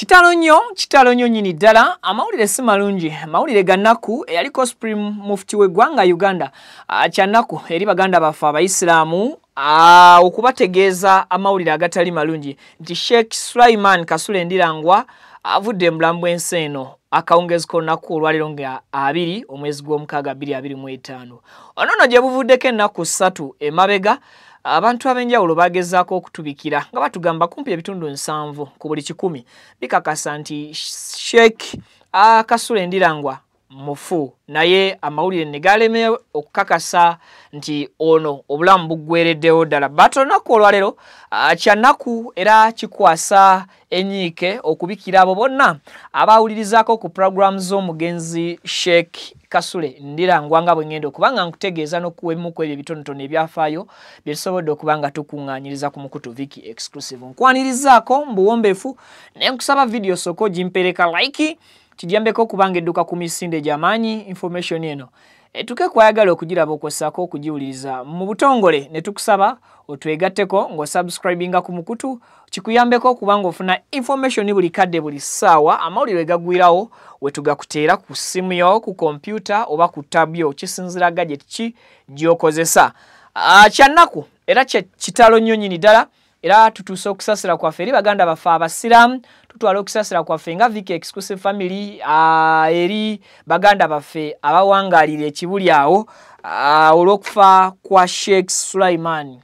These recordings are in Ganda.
Kitalo nnyo nyini ddala amawulire si malungi mawulire gannaku eyaliko Supreme Mufti w'eggwanga Uganda kyannaku eri baganda baffe abayisiraamu okubategeeza amawulire agatali malungi nti Sheikh Sulaiman Kasule Ndirangwa avudde mu bulamu bw'ensi eno akawungezi k'olunaku olwaleero nga 2 omwezi gw'omukaaga 2025 ono gye buvuddeko ennaku 3 emabega abantu abenjawulo bagezaako okutubikira nga batugamba kumpi ebitundu 7 ku buli 100 bikakasa nti Sheikh Kasule Ndirangwa mufu naye amawulire ne galeme okukakasa nti ono obulamu buggwereddewo ddala batonaku olwaleero kyannaku era kikwasa enyiike okubikira abo bonna abawulirizaako ku program z'omugenzi Sheikh Kasule Ndirangwa nga bwe ngenda okubanga nkutegeeza n'okuwemu ku ebyo ebitonotono ebyafaayo bye tusobodde okubanga tukuŋŋaanyiriza ku Mukutu Viki Exclusive. Nkwanirizaako mbuwombeefu ne nkusaba video soko gimpereka like kijambeko okubanga edduka ku misinde gy'amaanyi information eno etuke kwayagala okugiraba okwosaako okugiwuliriza mu butongole ne tukusaba otwegatteko ng'osubscribinga ku Mukutu kikuyambeko okubanga ofuna information buli kadde buli ssaawa amawulire gagwirawo we tugakuteera ku ssimu yo ku kompyuta oba ku tab yo kisinzira gadget ki gy'okozesa. Kyannaku era kitalo nnyo nnyini ddala era tutuuse okusasira kwaffe eri baganda baffe abasiraamu tutwala okusasira kwaffe nga Viki Exclusive Family eri baganda baffe abawangaalira ekibuli awo olw'okufa kwa Sheikh Sulaiman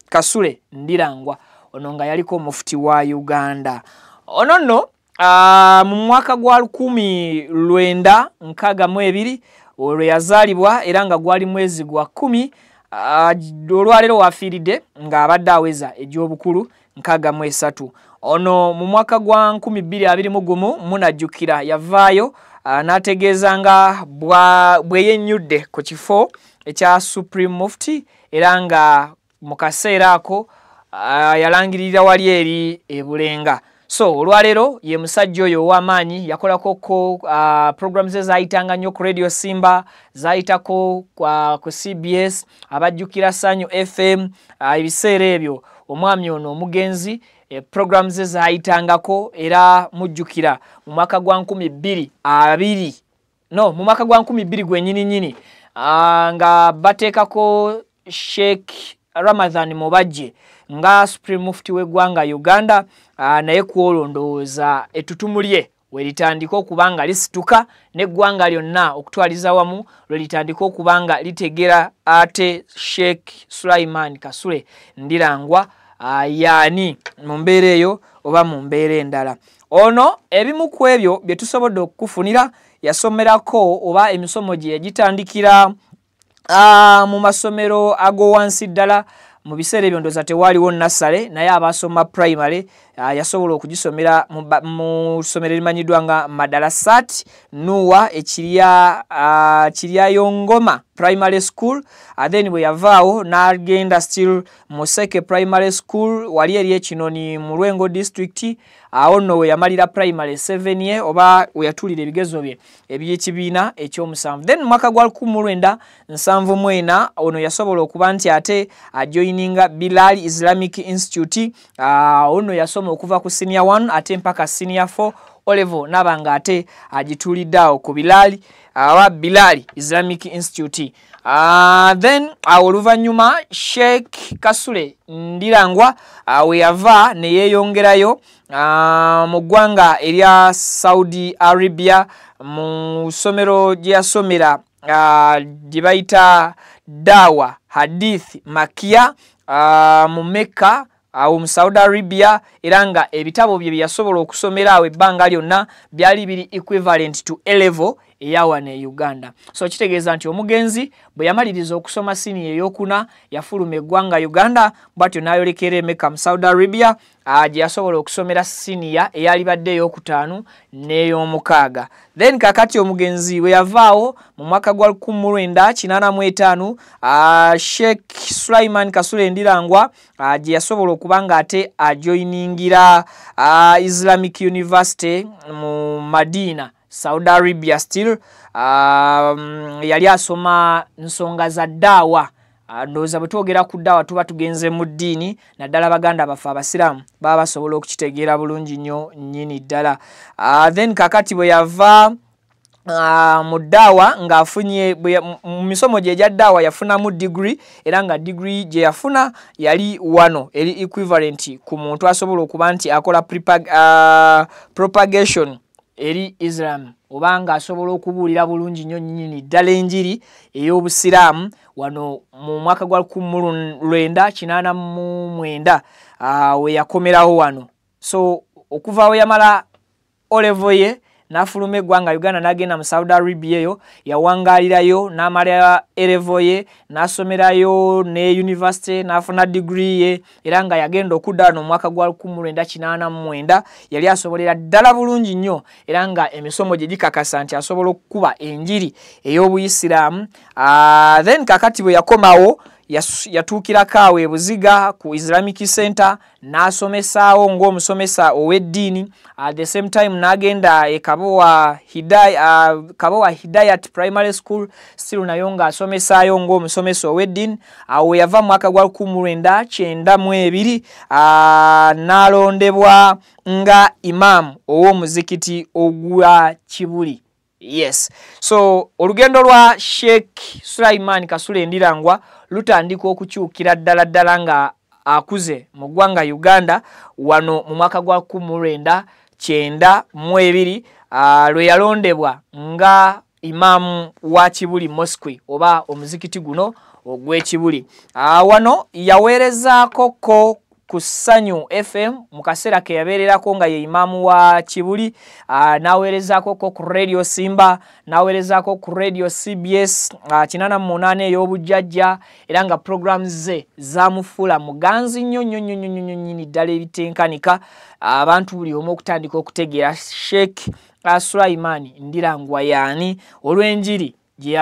Kasule Ndirangwa ono nga yaliko Mufti wa Uganda. Ono nno mu mwaka gwa 1962 olwo yazaalibwa era nga gwali mwezi gwa 10 olwaleero wafiiridde nga abadde aweza egy'obukulu 63. Ono mu mwaka gwa 2021 munajjukira yavaayo n'ategeeza nga bwe yennyudde ku kifo ekya Supreme Mufti era nga mu kaseera ako yalangirira wali eri ebulenga. So olwaleero ye musajja oyo ow'amaanyi yakolako programs ze zayitanga nnyo ku Radio Simba zayitako ku CBS abajjukira Sanyu FM ebiseera ebyo omwami ono omugenzi programs ze zayitangako era mujjukira mu mwaka gwa 2020 mu mwaka gwa 2020 gwennyini nga bateekako Sheikh Ramadhan Mubajje nga Supreme Mufti w'eggwanga Uganda naye kwolondooza ettutumu lye we litandika okubanga lisituka n'eggwanga lyonna okutwaliza wamu lwe litandika okubanga litegera ate Sheikh Sulaiman Kasule Ndirangwa yaani mu mbeera eyo oba mu mbeera endala. Ono ebimu ku ebyo bye tusobodde okukufunira yasomerako oba emisomo gye yagitandikira mu masomero ago wansi ddala mu biseera ebyo ndooza tewaaliwo nassale naye abasoma primary yasobola okugisomera mu ssomero erimanyiddwa nga Madarasat Nuwa ekirya Yongoma Primary School. Then bwe yavaawo n'agenda still Museke Primary School wali eri Ekinoni mu Lwengo District. Awo nno we yamalira primary 7 ye oba we yatulira ebigezo bye eby'ekibiina ekyomusanvu. Then mwaka gwa 1974 ono yasobola okuba nti ate ajoininga Bilal Islamic Institute. Ono yasoma okuva ku senior 1 ate mpaka senior 4 olevo nabanga ate agitulidde awo ku Bilal Islamic Institute. Then oluvannyuma Sheikh Kasule Ndirangwa we yava ne yeeyongerayo mu ggwanga erya Saudi Arabia mu ssomero gye yasomera gye bayita Dawa Hadith Makia mu Mecca mu Saudi Arabia era nga ebitabo bye yasobola okusomera awo ebbanga lyonna byali biri equivalent to A level eyawa ne Uganda. So kitegeeza nti omugenzi bwe yamaliriza okusoma siniya ey'okuna yafuluma eggwanga Uganda bw'atyo n'ayolekera Mecca mu Saudi Arabia gye yasobola okusomera siniya eyalibadde ey'okutaano n'ey'omukaaga. Then kakati omugenzi bwe yavaawo mu mwaka gwa 1985 Sheikh Sulaiman Kasule Ndirangwa gye yasobola okuba nga ate ajoiningira Islamic University mu Madina Saudi Arabia still yali asoma nsonga za daawa ndoza bwetwogera ku ddawa tuba tugenze mu ddiini naddala baganda baffe abasiraamu baba basobola okukitegeera bulungi nnyo nnyini ddala. Then kakati bwe yava mu ddawa ng'afunye mu misomo gye egya ddawa yafunamu degree era nga degree gye yafuna yali wano eri equivalent ku muntu asobola okuba nti akola propagation eri Islam oba nga asobola okubuulira bulungi nnyo nnyini ddala enjiri ey'obusiraamu wano mu mwaka gwa 1989 we yakomerawo wano. So okuva we yamala O-level ye n'afuluma eggwanga Uganda n'agenda mu Saudi Arabia eyo yawangalirayo n'amala A-level ye n'asomerayo ne university n'afuna degree ye era nga yagenda okudda wano mu mwaka gwa 1989 yali asobolera ddala bulungi nnyo era nga emisomo gye gikakasa nti asobola okukuba enjiri ey'obuyisiraamu. Then kakati bwe yakomawo yatuukirako awo e Buziga ku Islamic Center n'asomesaawo ng'omusomesa ow'eddiini. At the same time n'agenda e Kabowa Hidayat Primary School still nayo ng'asomesaayo ng'omusomesa ow'eddiini. Awo yava mu mwaka gwa 1992 n'alondebwa nga imam ow'omuzikiti ogwa Kibuli. Yes. So olugendo lwa Sheikh Sulaiman Kasule Ndirangwa lutandika okukyukira ddala nga akuze mu ggwanga Uganda wano mu mwaka gwa 1992 lwe yalondebwa nga imamu wa Kibuli Mosque oba omuzikiti guno ogw'Ekibuli. Wano yaweerezaako ku Sanyu FM mu kaseera ke yabeererako nga ye imamu wa Kibuli, n'aweerezaako ku Radio Simba, n'aweerezaako ku Radio CBS 88 ey'obujjajja era nga programs ze zaamufuula muganzi nnyo ddala ebitenkanika abantu buli omu okutandika okutegeera Sheikh Sulaiman Ndirangwa yaani olw'enjiri gye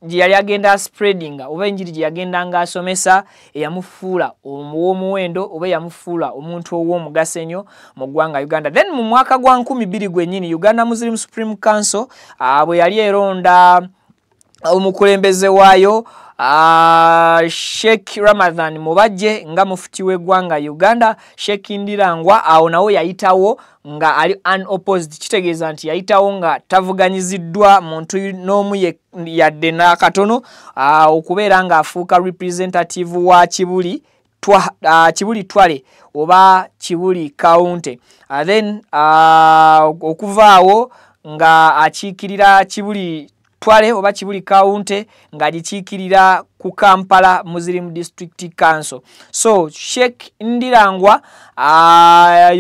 yali agenda spreading oba enjiri gye yagenda nga asomesa eyamufuula ow'omuwendo oba eyamufuula omuntu ow'omugaso ennyo mu ggwanga Uganda. Then mu mwaka gwa 2000 gwennyini Uganda Muslim Supreme Council bwe yali eronda omukulembeze waayo Sheikh Ramadhan Mubajje nga mufuti w'eggwanga Uganda, Sheikh Ndirangwa awo nawo yayitawo nga ali unopposed, kitegeeza nti yayitawo nga tavuganyiziddwa muntu n'omu yadde n'akatono okubeera nga afuuka representative wa Kibuli Twale oba Kibuli County. Then okuva awo nga akiikirira Kibuli Twale oba Kibuli County nga gikiikirira ku Kampala Muslim District Council. So Sheikh Ndirangwa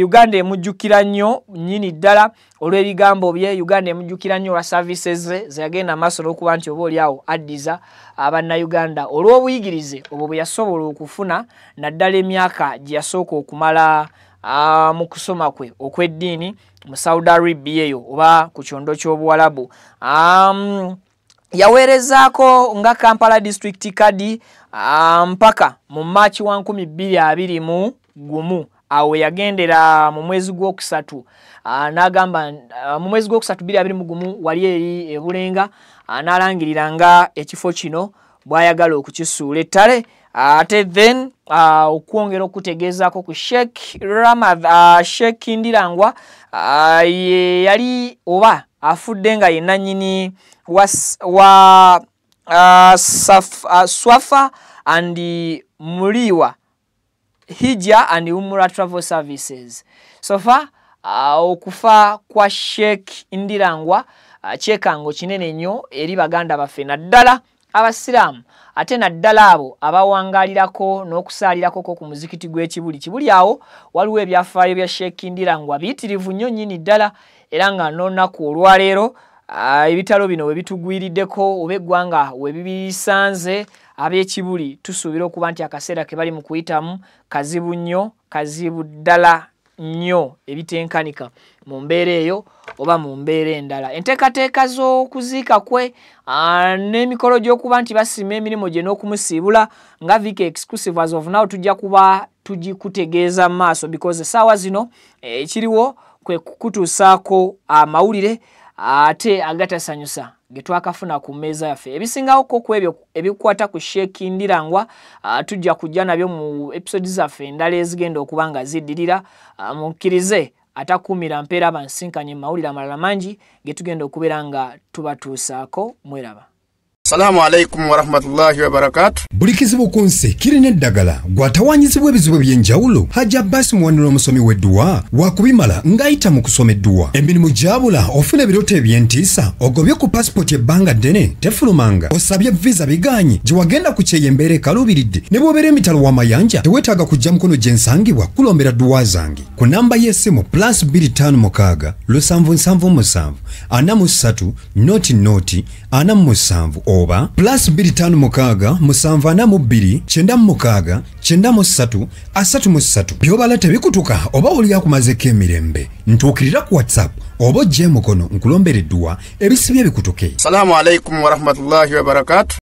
Uganda emujjukira nnyo nnyini ddala olw'ebigambo bye. Uganda emujjukira nnyo olwa services ze yagenda maaso n'okuba nti oba oliawo addiza abannayuganda olw'obuyigirize obwo bwe yasobola okufuna naddala emyaka gye yasooka okumala mu kusoma kwe okw'eddiini mu Saudi Arabia eyo oba ku kyondo ky'Obuwalabu. Yaweerezaako nga Kampala District Kadi mpaka mu March 2021 awo yagendera mu mwezi gw'okusatu n'agamba mu mwezi gw'okusatu 2021 wali eri ebulenga n'alangirira nga ekifo kino bw'ayagala okukisuula ettale. Ate then okwongera okutegeezaako ku Sheikh Sheikh Ndirangwa yali oba afudde nga yenna nnyini wa Swafa and Muliwa Hijja and Umrah Travel Services. So far okufa kwa Sheikh Ndirangwa kyekango kinene nnyo eri baganda baffe naddala abasiraamu ate naddala abo abawangalirako n'okusaalirako ku muzikiti gw'Ekibuli. Kibuli awo waliwo ebyafaayo bya Sheikh Ndirangwa biyitirivu nnyo nnyini ddala era nga n'olunaku olwaleero ebitalo bino we bitugwiriddeko oba eggwanga we bibisanze ab'Ekibuli tusuubira okuba nti akaseera ke bali mu kuyitamu kazibu nnyo, kazibu ddala nnyo ebitenkanika mu mbeera eyo oba mu mbeera endala. Enteekateeka z'okuziika kwe n'emikolo gy'okuba nti basima emirimu gye n'okumusiibula nga Vika exclusive as of now tujja kuba tugikutegeeza mu maaso because essaawa zino ekiriwo kwe kukutuusaako amawulire ate agatasanyusa getwakafuna ku meza yaffe ebisingawo ko ebyo ebikwata ku Sheikh Ndirangwa tujja kujja nabyo mu episode zaffe endala ezigenda okubanga ziddirira mukkirize atakumira mpeera bansinkanye mawulire amalala mangi getugenda okubeera nga tubatuusaako mweraba. Assalamu alaikum wa rahmatullahi wa barakatuh. Buli kizibu ku nsi kirina eddagala gwatawanyizibwa ebizibu by'enjawulo. Hajja Abbas muwanira omusomi w'edduwa wakubimala ng'ayita mu kusoma edduwa. Emirimu gyabula ofuna ebirooto eby'entiisa ogobye ku pasipoti ebbanga ddene tefulumanga. Osabye visa biganye gye wagenda ku kyeyembeera ekaluubiridde ne bw'obeera emitalo w'amayanja teweetaaga kujja mukono gye nsangibwa kulombera dduwa zange. Ku namba y'essimu +256 777 43 47 oba +256 742 96 93 33 byobala tebikutuka oba oli akumazeko emirembe ntuukirira ku WhatsApp oba ojje mukono nkulombera edduwa ebisibye bikutuke. Assalamu alaikum wa rahmatullahi wa barakatuh.